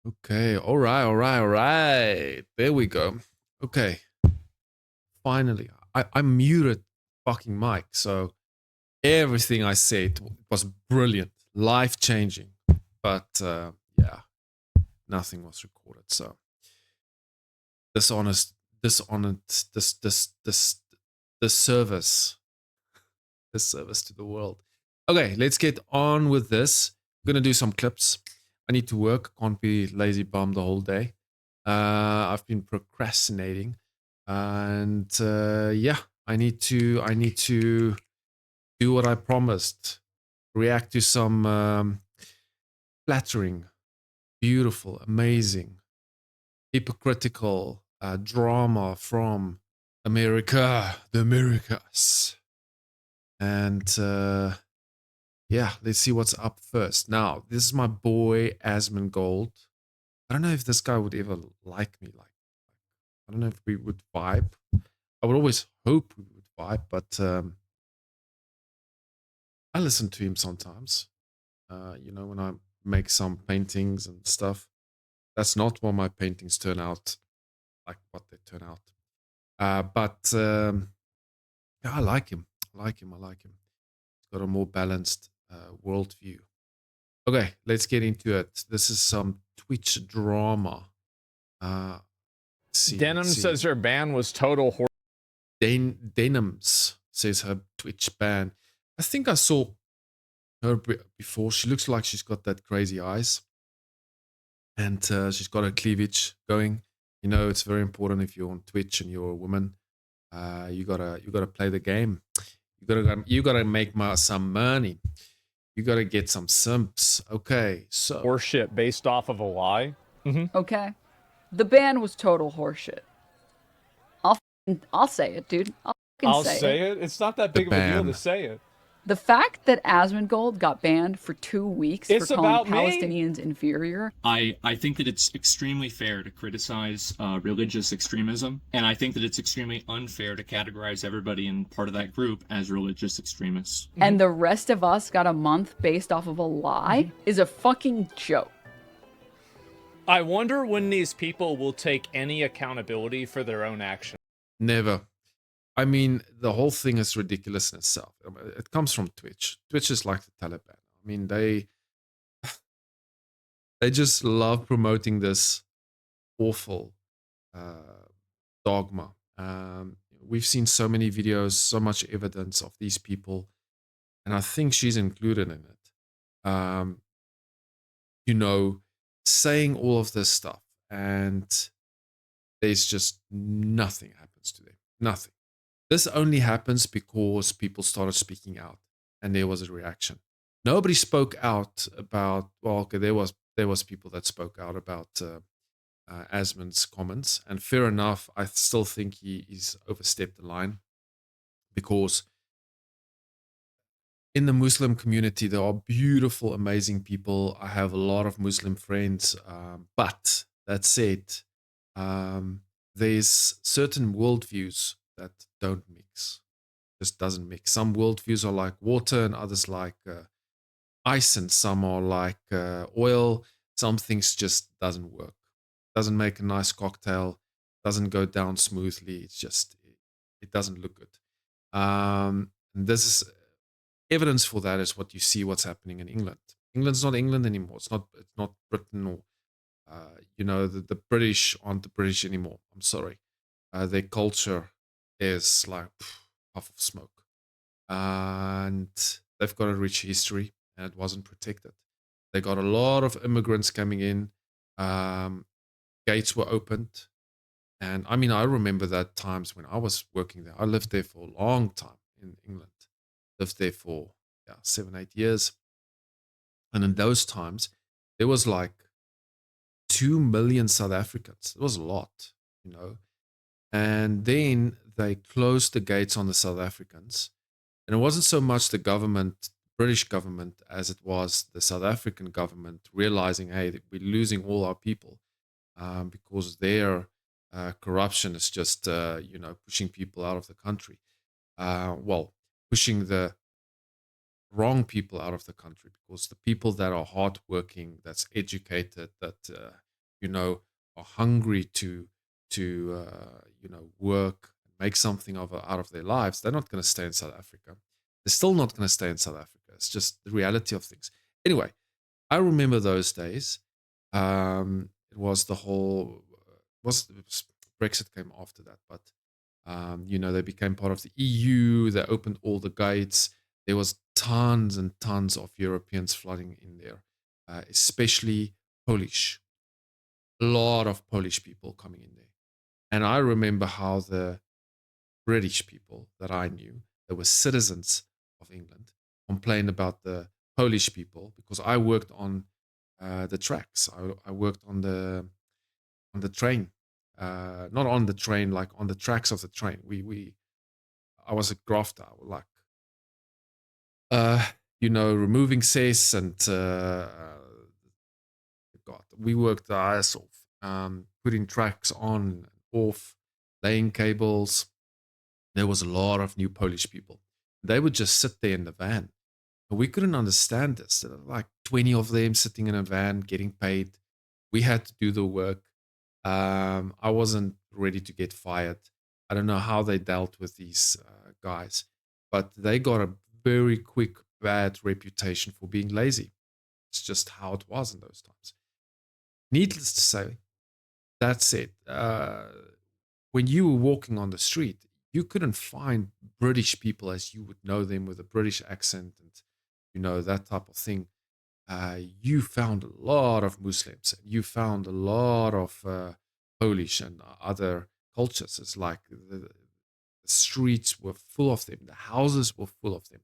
Okay, all right, all right, all right. There we go. Okay, finally, I muted fucking mic, so everything I said was brilliant, life changing, but yeah, nothing was recorded. So dishonest, dishonored, this service, this service to the world. Okay, let's get on with this. I'm gonna do some clips. I need to work. Can't be lazy bum the whole day. I've been procrastinating, and yeah, I need to do what I promised. React to some flattering, beautiful, amazing, hypocritical drama from America, the Americas, and yeah, let's see what's up first. Now, this is my boy Asmongold. I don't know if this guy would ever like me. Like, I don't know if we would vibe. I would always hope we would vibe, but I listen to him sometimes. When I make some paintings and stuff. That's not what my paintings turn out like what they turn out. But yeah, I like him. I like him. I like him. He's got a more balanced worldview. Okay, let's get into it. This is some Twitch drama. Let's see. Denim says her ban was total horror. Denims says her Twitch ban. I think I saw her before. She looks like she's got that crazy eyes, and she's got her cleavage going. You know, it's very important if you're on Twitch and you're a woman. You gotta play the game. You gotta make some money. You gotta get some simps. Okay, so Horseshit based off of a lie. Okay, the ban was total horseshit. I'll say it, dude. I'll say it. It's not that big of a deal to say it. The fact that Asmongold got banned for 2 weeks It's for calling about me. Palestinians inferior. I think that it's extremely fair to criticize religious extremism, and I think that it's extremely unfair to categorize everybody in part of that group as religious extremists. And the rest of us got a month based off of a lie is a fucking joke. I wonder when these people will take any accountability for their own actions. never. I mean, the whole thing is ridiculous in itself. It comes from Twitch. Twitch is like the Taliban. I mean, they just love promoting this awful dogma. We've seen so many videos, so much evidence of these people, and I think she's included in it. Saying all of this stuff, and there's just nothing happens to them. Nothing. This only happens because people started speaking out, and there was a reaction. Nobody spoke out about. Well, okay, there was people that spoke out about Asmund's comments, and fair enough. I still think he's overstepped the line, because in the Muslim community there are beautiful, amazing people. I have a lot of Muslim friends, but that said, there's certain worldviews that don't mix, just doesn't mix. Some worldviews are like water, and others like ice, and some are like oil. Some things just doesn't work, doesn't make a nice cocktail, doesn't go down smoothly. It's just it doesn't look good. And this is evidence for that is what you see what's happening in England. England's not England anymore. It's not Britain, or the British aren't the British anymore. I'm sorry. Their culture is like puff of smoke, and they've got a rich history, and it wasn't protected. They got a lot of immigrants coming in. Gates were opened, and I mean, I remember that times when I was working there. I lived there for a long time in England. Lived there for 7-8 years, and in those times there was like 2 million South Africans. It was a lot, you know. And then they closed the gates on the South Africans. And it wasn't so much the government, British government, as it was the South African government realizing, hey, we're losing all our people because their corruption is just, pushing people out of the country. Pushing the wrong people out of the country, because the people that are hardworking, that's educated, that are hungry to work, make something out of their lives, they're not going to stay in South Africa. They're still not going to stay in South Africa. It's just the reality of things. Anyway, I remember those days. It was the whole Brexit came after that, but they became part of the EU. They opened all the gates. There was tons and tons of Europeans flooding in there, especially Polish. A lot of Polish people coming in there. And I remember how the British people that I knew, that were citizens of England, complained about the Polish people, because I worked on the tracks. I worked on the train, not on the train, like on the tracks of the train. I was a grafter, like removing cess and God, we worked the ass off, putting tracks on and off, laying cables. There was a lot of new Polish people. They would just sit there in the van. And we couldn't understand this. There were like 20 of them sitting in a van getting paid. We had to do the work. I wasn't ready to get fired. I don't know how they dealt with these guys, but they got a very quick bad reputation for being lazy. It's just how it was in those times. Needless to say, that said, when you were walking on the street, you couldn't find British people as you would know them with a British accent and that type of thing. You found a lot of Muslims. You found a lot of Polish and other cultures. It's like the streets were full of them. The houses were full of them.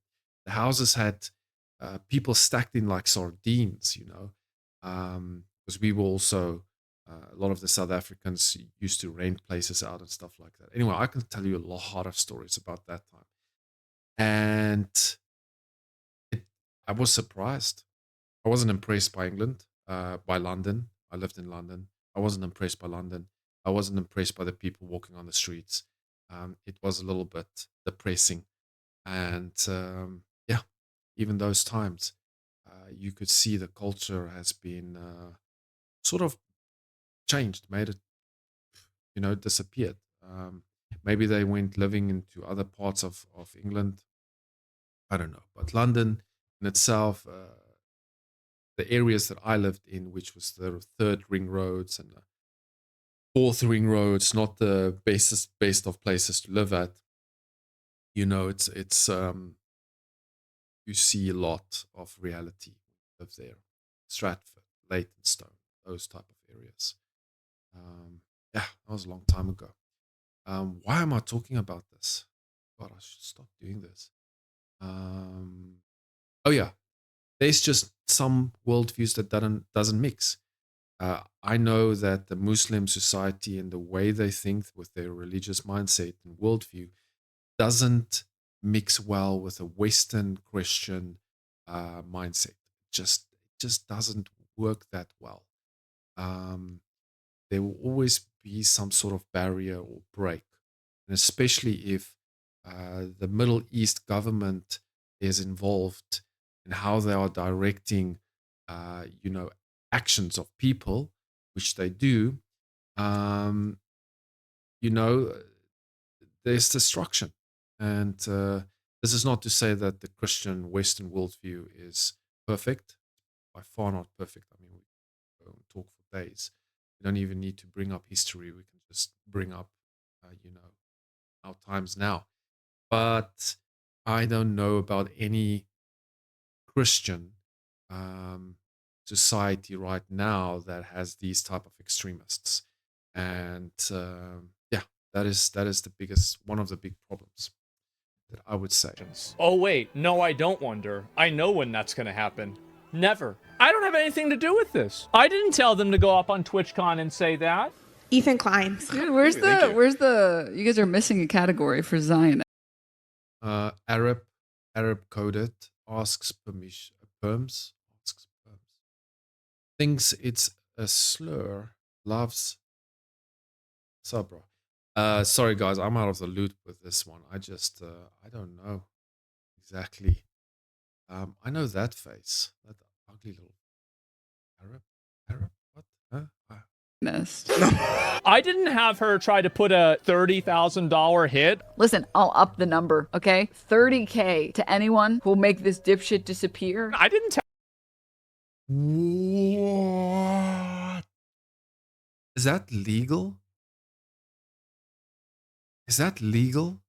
The houses had people stacked in like sardines, because we were also, a lot of the South Africans used to rent places out and stuff like that. Anyway, I can tell you a lot of stories about that time. And I was surprised. I wasn't impressed by England, by London. I lived in London. I wasn't impressed by London. I wasn't impressed by the people walking on the streets. It was a little bit depressing. And yeah, even those times, you could see the culture has been sort of changed, made it, disappeared. Maybe they went living into other parts of England. I don't know. But London in itself, the areas that I lived in, which was the third ring roads and the fourth ring roads, not the best of places to live at. It's you see a lot of reality live there. Stratford, Leytonstone, those type of areas. Yeah, that was a long time ago. Why am I talking about this? God, I should stop doing this. Oh yeah, there's just some worldviews that doesn't mix. I know that the Muslim society and the way they think with their religious mindset and worldview doesn't mix well with a Western Christian mindset. Just doesn't work that well. There will always be some sort of barrier or break, and especially if the Middle East government is involved in how they are directing, actions of people, which they do. Um, there's destruction, and this is not to say that the Christian Western worldview is perfect. By far not perfect. I mean, we don't talk for days. We don't even need to bring up history. We can just bring up, our times now. But I don't know about any Christian society right now that has these type of extremists, and yeah, that is the biggest, one of the big problems that I would say. Oh wait, no, I don't wonder. I know when that's gonna happen. Never. I don't have anything to do with this. I didn't tell them to go up on TwitchCon and say that. Ethan Klein. Dude, where's the? You guys are missing a category for Zion. Arab coded asks perms, thinks it's a slur, loves Sabra. Sorry guys, I'm out of the loop with this one. I just I don't know exactly. I know that face, that ugly little Arab. What? Huh? missed. I didn't have her try to put a $30,000 hit. Listen, I'll up the number, okay? $30K to anyone who'll make this dipshit disappear. I didn't tell. What? Is that legal? Is that legal?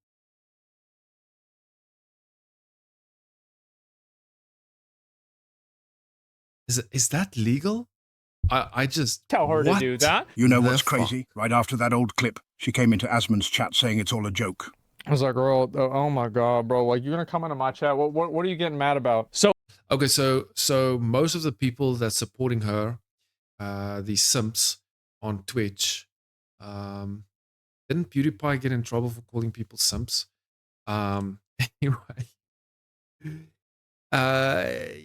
Is that legal? I just Tell her to what? do that. You know The what's fuck? crazy? Right after that old clip, she came into Asmund's chat saying it's all a joke. I was like, bro, oh my God, bro. Like, you're going to come into my chat. What are you getting mad about? So Okay, so most of the people that's supporting her, these simps on Twitch, didn't PewDiePie get in trouble for calling people simps? Anyway, a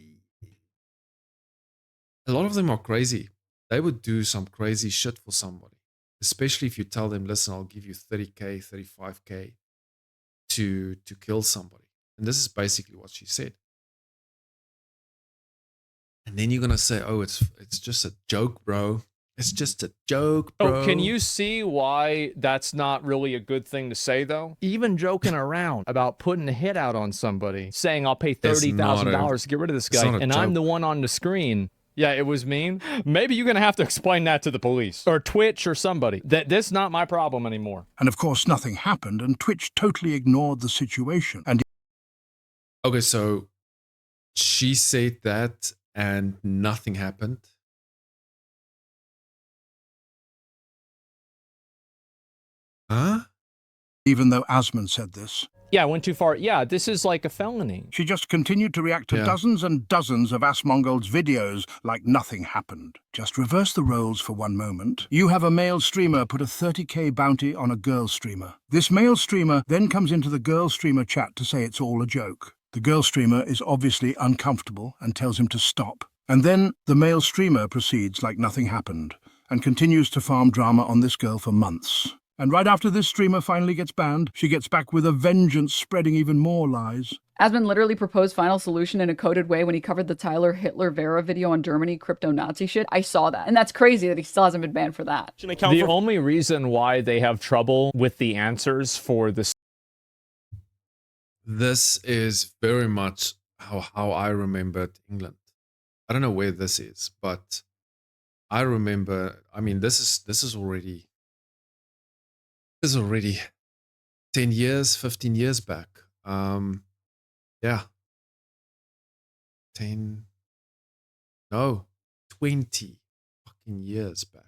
lot of them are crazy. They would do some crazy shit for somebody, especially if you tell them, listen, I'll give you 30K, 35K to kill somebody. And this is basically what she said. And then you're gonna say, oh, it's just a joke, bro. It's just a joke, bro. Oh, can you see why that's not really a good thing to say, though? Even joking around about putting a hit out on somebody, saying I'll pay $30,000 to get rid of this guy, and I'm the one on the screen. Yeah, it was mean. Maybe you're gonna have to explain that to the police or Twitch or somebody. That this is not my problem anymore. And of course, nothing happened, and Twitch totally ignored the situation. And Okay, so she said that and nothing happened. Huh? even though Asmund said this, Yeah, I went too far. Yeah, this is like a felony. she just continued to react to Yeah. dozens and dozens of Asmongold's videos like nothing happened. Just reverse the roles for one moment. You have a male streamer put a 30K bounty on a girl streamer. This male streamer then comes into the girl streamer chat to say it's all a joke. The girl streamer is obviously uncomfortable and tells him to stop. And then the male streamer proceeds like nothing happened and continues to farm drama on this girl for months. And right after this streamer finally gets banned, she gets back with a vengeance, spreading even more lies. Asmund literally proposed final solution in a coded way when he covered the Tyler Hitler Vera video on Germany crypto Nazi shit. I saw that. And that's crazy that he still hasn't been banned for that. The only reason why they have trouble with the answers for this. This is very much how I remembered England. I don't know where this is, but I remember. I mean, this is already 10 years, 15 years back. Yeah, 10. No, 20 fucking years back.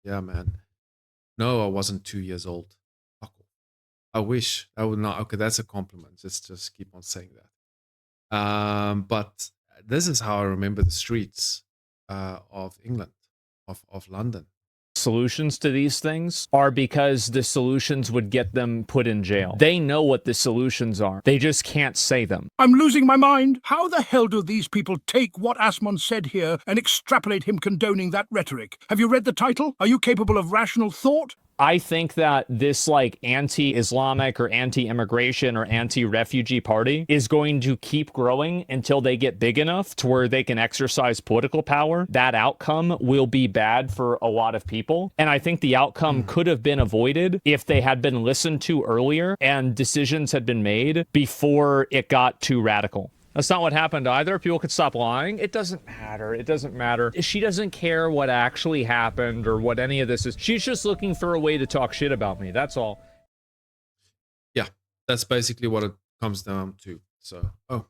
Yeah, man. No, I wasn't 2 years old. Fuck off. I wish I would not. Okay, that's a compliment. Just keep on saying that. But this is how I remember the streets of England, of London. Solutions to these things are because the solutions would get them put in jail. They know what the solutions are. They just can't say them. I'm losing my mind. How the hell do these people take what Asmund said here and extrapolate him condoning that rhetoric? Have you read the title? Are you capable of rational thought? I think that this like anti-Islamic or anti-immigration or anti-refugee party is going to keep growing until they get big enough to where they can exercise political power. That outcome will be bad for a lot of people. And I think the outcome could have been avoided if they had been listened to earlier and decisions had been made before it got too radical. That's not what happened either. People could stop lying. It doesn't matter. It doesn't matter. She doesn't care what actually happened or what any of this is. She's just looking for a way to talk shit about me. That's all. Yeah, that's basically what it comes down to. So, oh,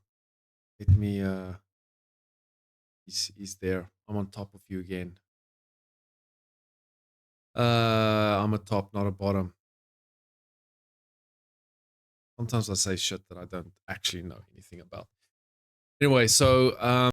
let me, he's there. I'm on top of you again. I'm a top, not a bottom. Sometimes I say shit that I don't actually know anything about. Anyway, so